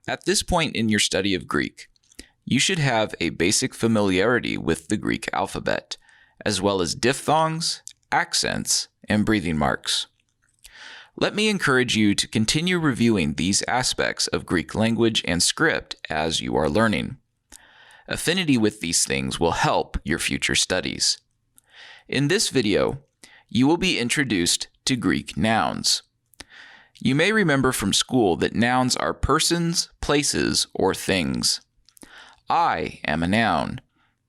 At this point in your study of Greek, you should have a basic familiarity with the Greek alphabet, as well as diphthongs, accents, and breathing marks. Let me encourage you to continue reviewing these aspects of Greek language and script as you are learning. Affinity with these things will help your future studies. In this video, you will be introduced to Greek nouns. You may remember from school that nouns are persons, places, or things. I am a noun.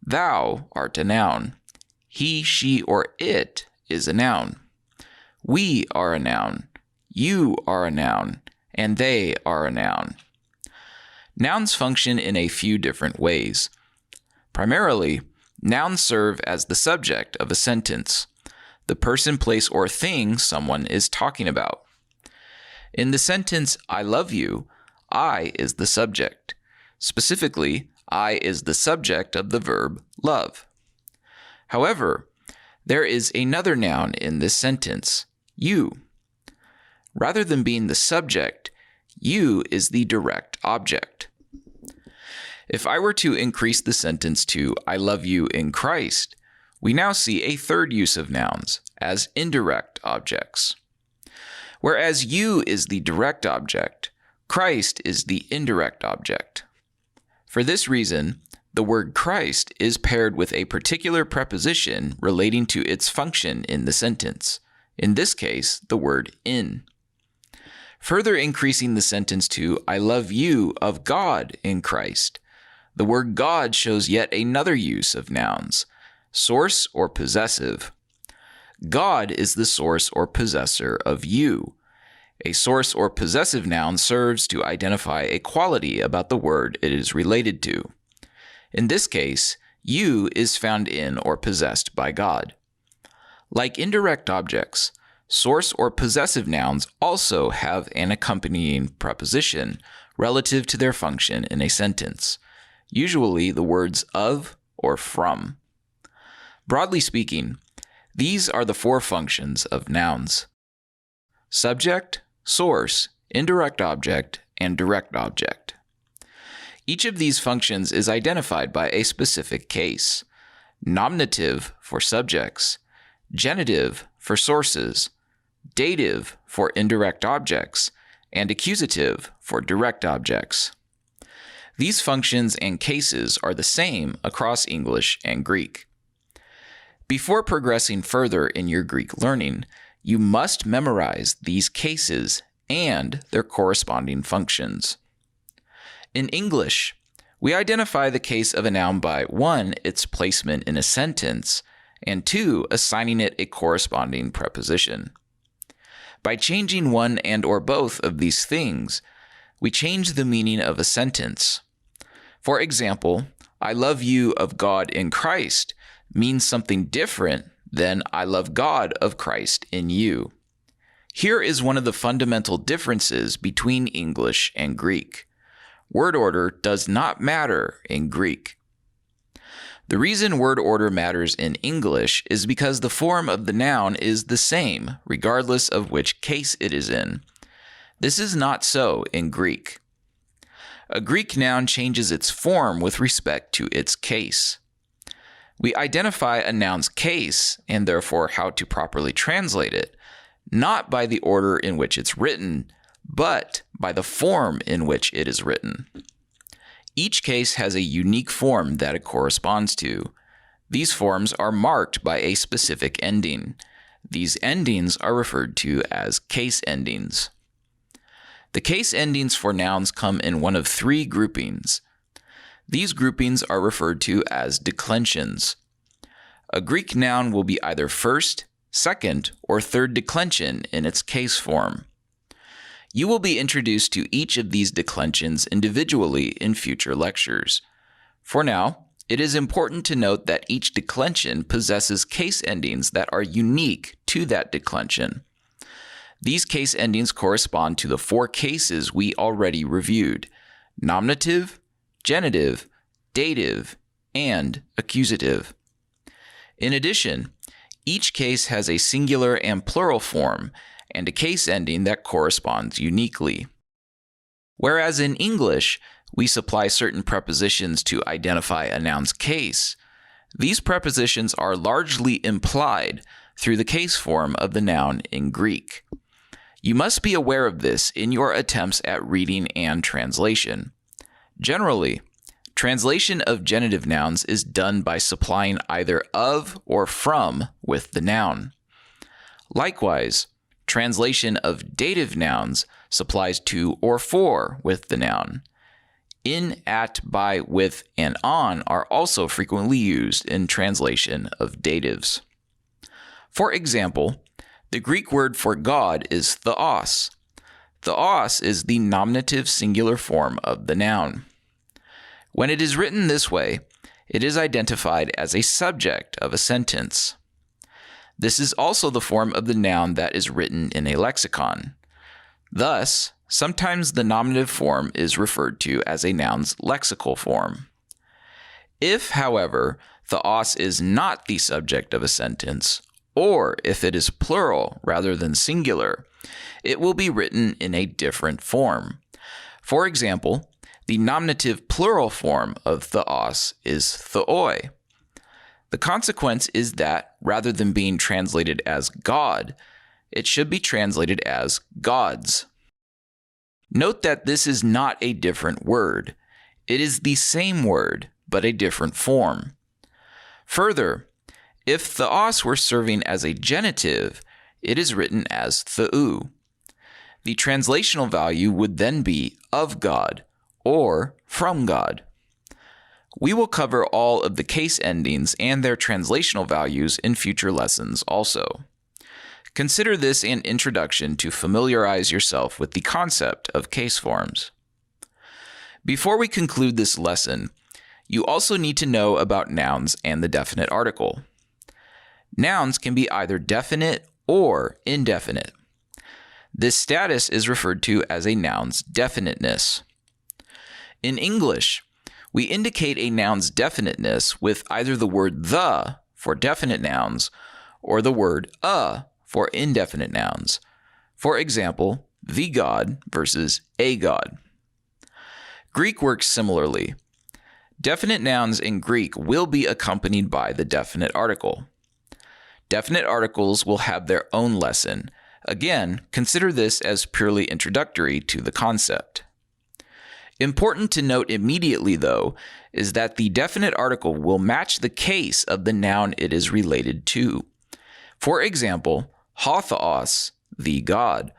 Thou art a noun. He, she, or it is a noun. We are a noun. You are a noun. And they are a noun. Nouns function in a few different ways. Primarily, nouns serve as the subject of a sentence, the person, place, or thing someone is talking about. In the sentence, I love you, I is the subject. Specifically, I is the subject of the verb love. However, there is another noun in this sentence, you. Rather than being the subject, you is the direct object. If I were to increase the sentence to I love you in Christ, we now see a third use of nouns as indirect objects. Whereas you is the direct object, Christ is the indirect object. For this reason, the word Christ is paired with a particular preposition relating to its function in the sentence, in this case, the word in. Further increasing the sentence to I love you of God in Christ, the word God shows yet another use of nouns, source or possessive. God is the source or possessor of you. A source or possessive noun serves to identify a quality about the word it is related to. In this case, you is found in or possessed by God. Like indirect objects, source or possessive nouns also have an accompanying preposition relative to their function in a sentence, usually the words of or from. Broadly speaking, these are the four functions of nouns: subject, source, indirect object, and direct object. Each of these functions is identified by a specific case: nominative for subjects, genitive for sources, dative for indirect objects, and accusative for direct objects. These functions and cases are the same across English and Greek. Before progressing further in your Greek learning, you must memorize these cases and their corresponding functions. In English, we identify the case of a noun by 1. Its placement in a sentence, and 2. Assigning it a corresponding preposition. By changing one and or both of these things, we change the meaning of a sentence. For example, I love you of God in Christ means something different than I love God of Christ in you. Here is one of the fundamental differences between English and Greek. Word order does not matter in Greek. The reason word order matters in English is because the form of the noun is the same, regardless of which case it is in. This is not so in Greek. A Greek noun changes its form with respect to its case. We identify a noun's case, and therefore how to properly translate it, not by the order in which it's written, but by the form in which it is written. Each case has a unique form that it corresponds to. These forms are marked by a specific ending. These endings are referred to as case endings. The case endings for nouns come in one of three groupings. These groupings are referred to as declensions. A Greek noun will be either first, second, or third declension in its case form. You will be introduced to each of these declensions individually in future lectures. For now, it is important to note that each declension possesses case endings that are unique to that declension. These case endings correspond to the four cases we already reviewed: nominative, genitive, dative, and accusative. In addition, each case has a singular and plural form and a case ending that corresponds uniquely. Whereas in English, we supply certain prepositions to identify a noun's case, these prepositions are largely implied through the case form of the noun in Greek. You must be aware of this in your attempts at reading and translation. Generally, translation of genitive nouns is done by supplying either of or from with the noun. Likewise, translation of dative nouns supplies to or for with the noun. In, at, by, with, and on are also frequently used in translation of datives. For example, the Greek word for God is theos. Theos is the nominative singular form of the noun. When it is written this way, it is identified as a subject of a sentence. This is also the form of the noun that is written in a lexicon. Thus, sometimes the nominative form is referred to as a noun's lexical form. If, however, theos is not the subject of a sentence, or if it is plural rather than singular, it will be written in a different form. For example, the nominative plural form of theos is theoi. The consequence is that, rather than being translated as God, it should be translated as gods. Note that this is not a different word. It is the same word, but a different form. Further, if theos were serving as a genitive, it is written as theou. The translational value would then be of God or from God. We will cover all of the case endings and their translational values in future lessons also. Consider this an introduction to familiarize yourself with the concept of case forms. Before we conclude this lesson, you also need to know about nouns and the definite article. Nouns can be either definite or indefinite. This status is referred to as a noun's definiteness. In English, we indicate a noun's definiteness with either the word the for definite nouns or the word a for indefinite nouns. For example, the god versus a god. Greek works similarly. Definite nouns in Greek will be accompanied by the definite article. Definite articles will have their own lesson. Again, consider this as purely introductory to the concept. Important to note immediately, though, is that the definite article will match the case of the noun it is related to. For example, ho theos, the god,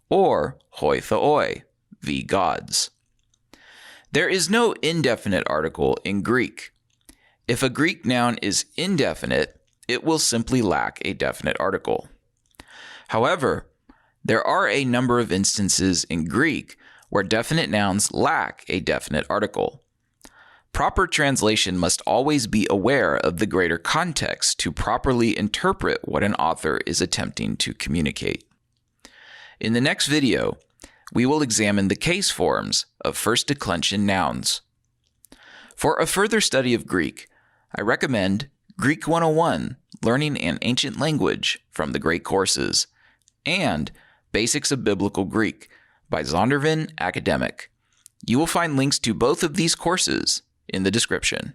or hoi theoi, the gods. There is no indefinite article in Greek. If a Greek noun is indefinite, it will simply lack a definite article. However, there are a number of instances in Greek where definite nouns lack a definite article. Proper translation must always be aware of the greater context to properly interpret what an author is attempting to communicate. In the next video, we will examine the case forms of first declension nouns. For a further study of Greek, I recommend Greek 101, Learning an Ancient Language from the Great Courses, and Basics of Biblical Greek by Zondervan Academic. You will find links to both of these courses in the description.